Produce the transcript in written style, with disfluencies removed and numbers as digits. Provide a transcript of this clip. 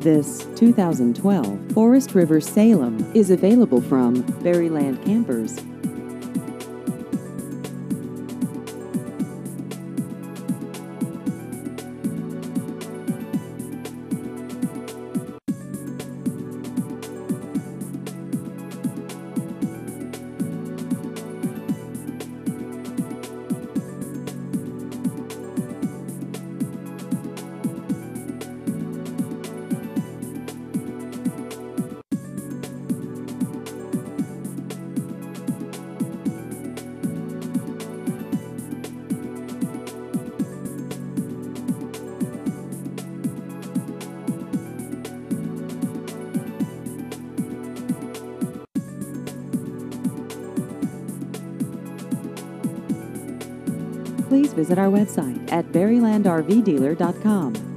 This 2012 Forest River Salem is available from Berryland Campers. Please visit our website at berrylandrvdealer.com.